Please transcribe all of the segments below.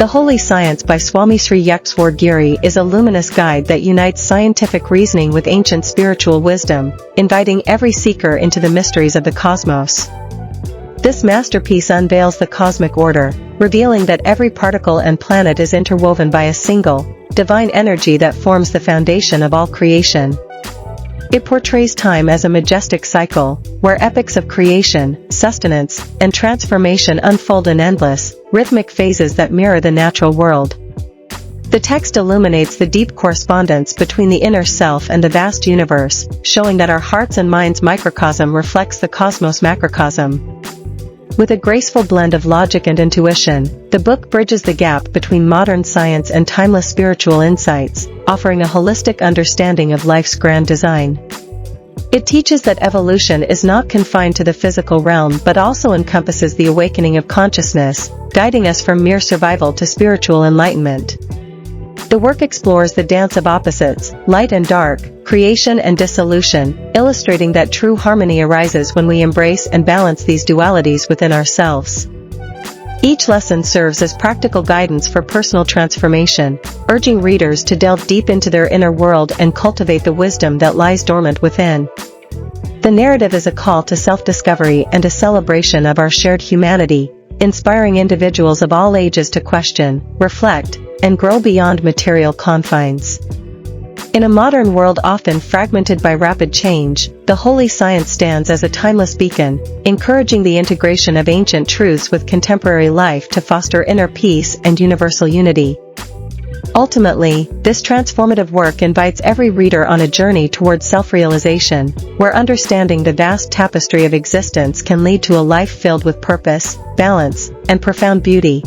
The Holy Science by Swami Sri Yukteswar Giri is a luminous guide that unites scientific reasoning with ancient spiritual wisdom, inviting every seeker into the mysteries of the cosmos. This masterpiece unveils the cosmic order, revealing that every particle and planet is interwoven by a single, divine energy that forms the foundation of all creation. It portrays time as a majestic cycle, where epochs of creation, sustenance, and transformation unfold in endless, rhythmic phases that mirror the natural world. The text illuminates the deep correspondence between the inner self and the vast universe, showing that our hearts and minds' microcosm reflects the cosmos macrocosm. With a graceful blend of logic and intuition, the book bridges the gap between modern science and timeless spiritual insights, offering a holistic understanding of life's grand design. It teaches that evolution is not confined to the physical realm but also encompasses the awakening of consciousness, guiding us from mere survival to spiritual enlightenment. The work explores the dance of opposites, light and dark, creation and dissolution, illustrating that true harmony arises when we embrace and balance these dualities within ourselves. Each lesson serves as practical guidance for personal transformation, urging readers to delve deep into their inner world and cultivate the wisdom that lies dormant within. The narrative is a call to self-discovery and a celebration of our shared humanity, inspiring individuals of all ages to question, reflect, and grow beyond material confines. In a modern world often fragmented by rapid change, the Holy Science stands as a timeless beacon, encouraging the integration of ancient truths with contemporary life to foster inner peace and universal unity. Ultimately, this transformative work invites every reader on a journey towards self-realization, where understanding the vast tapestry of existence can lead to a life filled with purpose, balance, and profound beauty.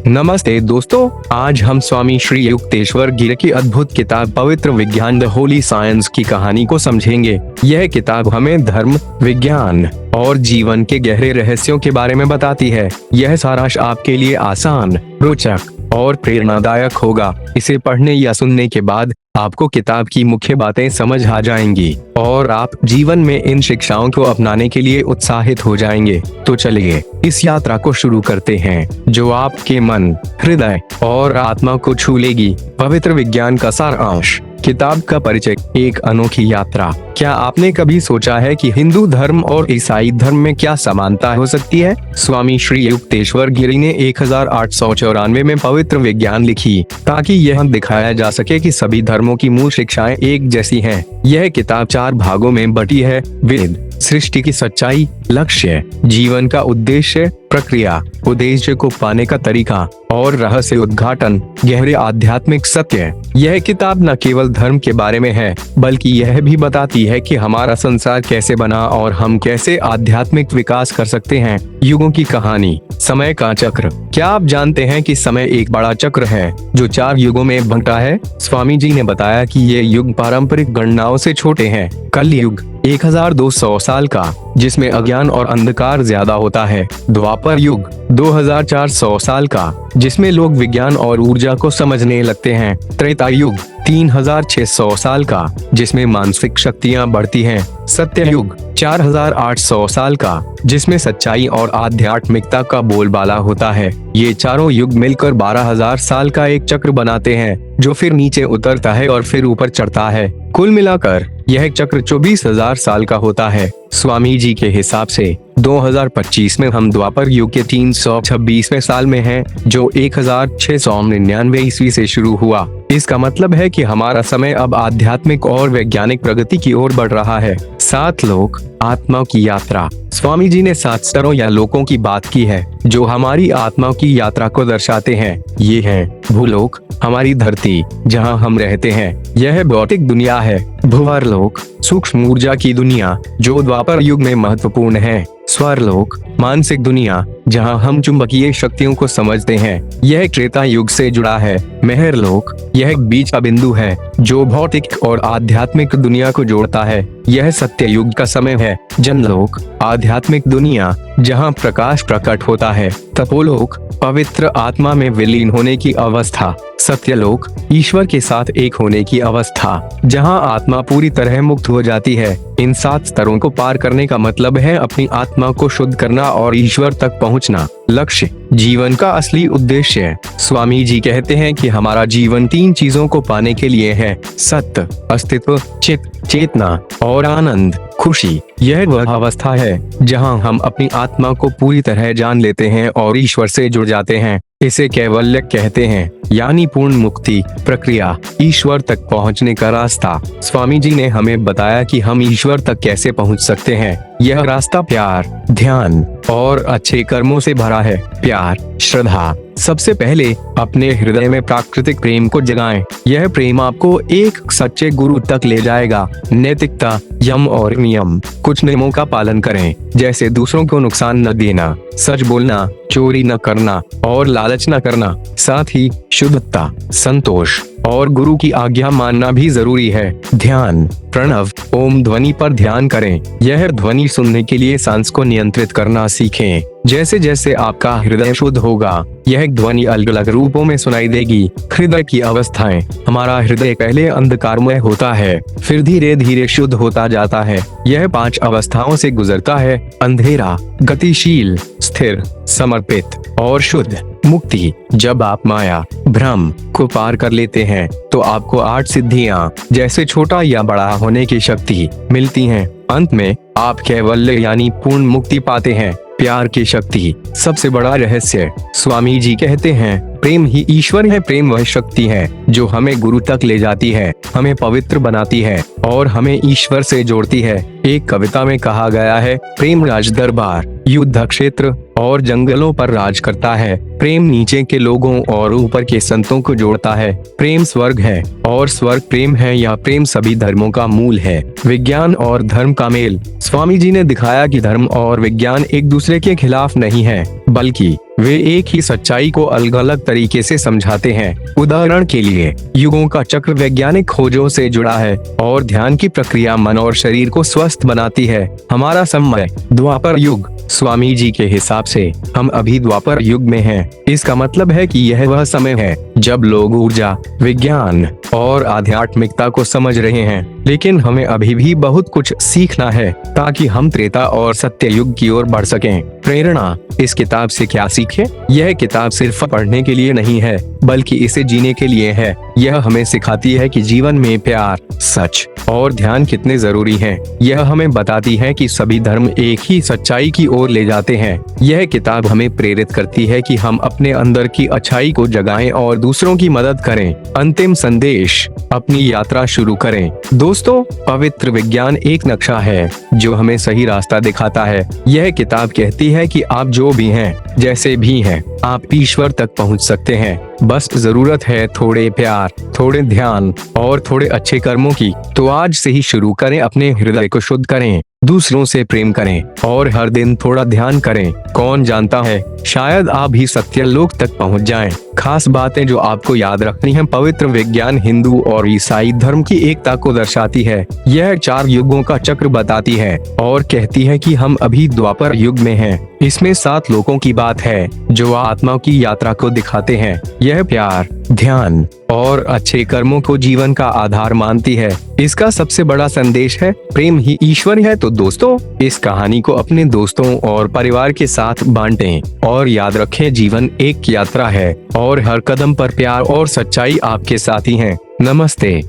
नमस्ते दोस्तों, आज हम स्वामी श्री युक्तेश्वर गिरी की अद्भुत किताब पवित्र विज्ञान the Holi science की कहानी को समझेंगे। यह किताब हमें धर्म, विज्ञान और जीवन के गहरे रहस्यों के बारे में बताती है। यह सारांश आपके लिए आसान, रोचक और प्रेरणादायक होगा। इसे पढ़ने या सुनने के बाद आपको किताब की मुख्य बातें समझ आ जाएंगी और आप जीवन में इन शिक्षाओं को अपनाने के लिए उत्साहित हो जाएंगे। तो चलिए इस यात्रा को शुरू करते हैं, जो आपके मन, हृदय और आत्मा को छू लेगी। पवित्र विज्ञान का सारांश। किताब का परिचय। एक अनोखी यात्रा। क्या आपने कभी सोचा है कि हिंदू धर्म और ईसाई धर्म में क्या समानता हो सकती है? स्वामी श्री युक्तेश्वर गिरी ने 1894 में पवित्र विज्ञान लिखी ताकि यह दिखाया जा सके कि सभी धर्मों की मूल शिक्षाएं एक जैसी हैं। यह किताब 4 भागों में बटी है। वेद, सृष्टि की सच्चाई, लक्ष्य, जीवन का उद्देश्य, प्रक्रिया, उद्देश्य को पाने का तरीका और रहस्य उद्घाटन, गहरे आध्यात्मिक सत्य। यह किताब न केवल धर्म के बारे में है, बल्कि यह भी बताती है कि हमारा संसार कैसे बना और हम कैसे आध्यात्मिक विकास कर सकते हैं। युगों की कहानी। समय का चक्र। क्या आप जानते हैं कि समय एक बड़ा चक्र है जो 4 युगों में बंटा है? स्वामी जी ने बताया कि ये युग पारंपरिक गणनाओं से छोटे हैं। कलयुग 1200 साल का, जिसमें अज्ञान और अंधकार ज्यादा होता है। द्वापर युग 2400 साल का, जिसमें लोग विज्ञान और ऊर्जा को समझने लगते हैं। त्रेता युग 3600 साल का, जिसमें मानसिक शक्तियां बढ़ती हैं। सत्य युग 4800 साल का, जिसमें सच्चाई और आध्यात्मिकता का बोलबाला होता है। ये चारों युग मिलकर 12000 साल का एक चक्र बनाते हैं, जो फिर नीचे उतरता है और फिर ऊपर चढ़ता है। कुल मिलाकर यह चक्र 24000 साल का होता है। स्वामी जी के हिसाब से 2025 में हम द्वापर युग के 326वें साल में हैं, जो 1699 ईस्वी से शुरू हुआ। इसका मतलब है कि हमारा समय अब आध्यात्मिक और वैज्ञानिक प्रगति की ओर बढ़ रहा है। 7 लोक, आत्मा की यात्रा। स्वामी जी ने 7 स्तरों या लोकों की बात की है जो हमारी आत्मा की यात्रा को दर्शाते हैं। ये है भूलोक, हमारी धरती जहां हम रहते हैं, यह भौतिक दुनिया है। भूवरलोक, सूक्ष्म ऊर्जा की दुनिया जो द्वापर युग में महत्वपूर्ण है। स्वरलोक मानसिक दुनिया जहां हम चुंबकीय शक्तियों को समझते हैं, यह त्रेता युग से जुड़ा है। मेहरलोक यह एक बीच का बिंदु है जो भौतिक और आध्यात्मिक दुनिया को जोड़ता है, यह सत्य युग का समय है। जनलोक आध्यात्मिक दुनिया जहां प्रकाश प्रकट होता है। तपोलोक पवित्र आत्मा में विलीन होने की अवस्था। सत्यलोक ईश्वर के साथ एक होने की अवस्था जहां आत्मा पूरी तरह मुक्त हो जाती है। इन 7 स्तरों को पार करने का मतलब है अपनी आत्मा को शुद्ध करना और ईश्वर तक पहुंचना। लक्ष्य जीवन का असली उद्देश्य। स्वामी जी कहते हैं कि हमारा जीवन 3 चीजों को पाने के लिए है, सत्य, अस्तित्व, चेतना और आनंद, खुशी। यह वह अवस्था है जहां हम अपनी आत्मा को पूरी तरह जान लेते हैं और ईश्वर से जुड़ जाते हैं। इसे कैवल्य कहते हैं, यानी पूर्ण मुक्ति प्रक्रिया, ईश्वर तक पहुंचने का रास्ता। स्वामी जी ने हमें बताया कि हम ईश्वर तक कैसे पहुंच सकते हैं। यह रास्ता प्यार, ध्यान और अच्छे कर्मों से भरा है। प्यार, श्रद्धा। सबसे पहले अपने हृदय में प्राकृतिक प्रेम को जगाएं। यह प्रेम आपको एक सच्चे गुरु तक ले जाएगा। नैतिकता, यम और नियम। कुछ नियमों का पालन करें, जैसे दूसरों को नुकसान न देना, सच बोलना, चोरी न करना और लालच न करना। साथ ही शुद्धता, संतोष और गुरु की आज्ञा मानना भी जरूरी है। ध्यान, प्रणव ओम ध्वनि पर ध्यान करें। यह ध्वनि सुनने के लिए सांस को नियंत्रित करना सीखें। जैसे जैसे आपका हृदय शुद्ध होगा, यह ध्वनि अलग अलग रूपों में सुनाई देगी। हृदय की अवस्थाएं। हमारा हृदय पहले अंधकारमय होता है, फिर धीरे धीरे शुद्ध होता जाता है। यह 5 अवस्थाओं से गुजरता है, अंधेरा, गतिशील, स्थिर, समर्पित और शुद्ध। मुक्ति, जब आप माया, भ्रम को पार कर लेते हैं तो आपको 8 सिद्धियां जैसे छोटा या बड़ा होने की शक्ति मिलती हैं। अंत में आप कैवल्य यानी पूर्ण मुक्ति पाते हैं। प्यार की शक्ति, सबसे बड़ा रहस्य। स्वामी जी कहते हैं, प्रेम ही ईश्वर है। प्रेम वह शक्ति है जो हमें गुरु तक ले जाती है, हमें पवित्र बनाती है और हमें ईश्वर से जोड़ती है। एक कविता में कहा गया है, प्रेम राज दरबार, युद्ध क्षेत्र और जंगलों पर राज करता है। प्रेम नीचे के लोगों और ऊपर के संतों को जोड़ता है। प्रेम स्वर्ग है और स्वर्ग प्रेम है, या प्रेम सभी धर्मों का मूल है। विज्ञान और धर्म का मेल। स्वामी जी ने दिखाया कि धर्म और विज्ञान एक दूसरे के खिलाफ नहीं है, बल्कि वे एक ही सच्चाई को अलग अलग तरीके से समझाते हैं। उदाहरण के लिए, युगों का चक्र वैज्ञानिक खोजों से जुड़ा है और ध्यान की प्रक्रिया मन और शरीर को स्वस्थ बनाती है। हमारा समय द्वापर युग। स्वामी जी के हिसाब से हम अभी द्वापर युग में हैं। इसका मतलब है कि यह वह समय है जब लोग ऊर्जा, विज्ञान और आध्यात्मिकता को समझ रहे हैं, लेकिन हमें अभी भी बहुत कुछ सीखना है ताकि हम त्रेता और सत्य युग की ओर बढ़ सकें। प्रेरणा, इस किताब से क्या सीखें? यह किताब सिर्फ पढ़ने के लिए नहीं है, बल्कि इसे जीने के लिए है। यह हमें सिखाती है कि जीवन में प्यार, सच और ध्यान कितने जरूरी हैं। यह हमें बताती है कि सभी धर्म एक ही सच्चाई की ओर ले जाते हैं। यह किताब हमें प्रेरित करती है कि हम अपने अंदर की अच्छाई को जगाएं और दूसरों की मदद करें। अंतिम संदेश, अपनी यात्रा शुरू करें। दोस्तों, पवित्र विज्ञान एक नक्शा है जो हमें सही रास्ता दिखाता है। यह किताब कहती है कि आप जो भी हैं, जैसे भी हैं, आप ईश्वर तक पहुंच सकते हैं। बस जरूरत है थोड़े प्यार, थोड़े ध्यान और थोड़े अच्छे कर्मों की। तो आज से ही शुरू करें, अपने हृदय को शुद्ध करें, दूसरों से प्रेम करें और हर दिन थोड़ा ध्यान करें। कौन जानता है, शायद आप भी सत्य लोक तक पहुंच जाएं। खास बातें जो आपको याद रखनी है। पवित्र विज्ञान हिंदू और ईसाई धर्म की एकता को दर्शाती है। यह 4 युगों का चक्र बताती है और कहती है कि हम अभी द्वापर युग में हैं। इसमें 7 लोकों की बात है जो आत्मा की यात्रा को दिखाते हैं। यह प्यार, ध्यान और अच्छे कर्मों को जीवन का आधार मानती है। इसका सबसे बड़ा संदेश है, प्रेम ही ईश्वर है। तो दोस्तों, इस कहानी को अपने दोस्तों और परिवार के साथ बांटें और याद रखें, जीवन एक यात्रा है और हर कदम पर प्यार और सच्चाई आपके साथी हैं। नमस्ते।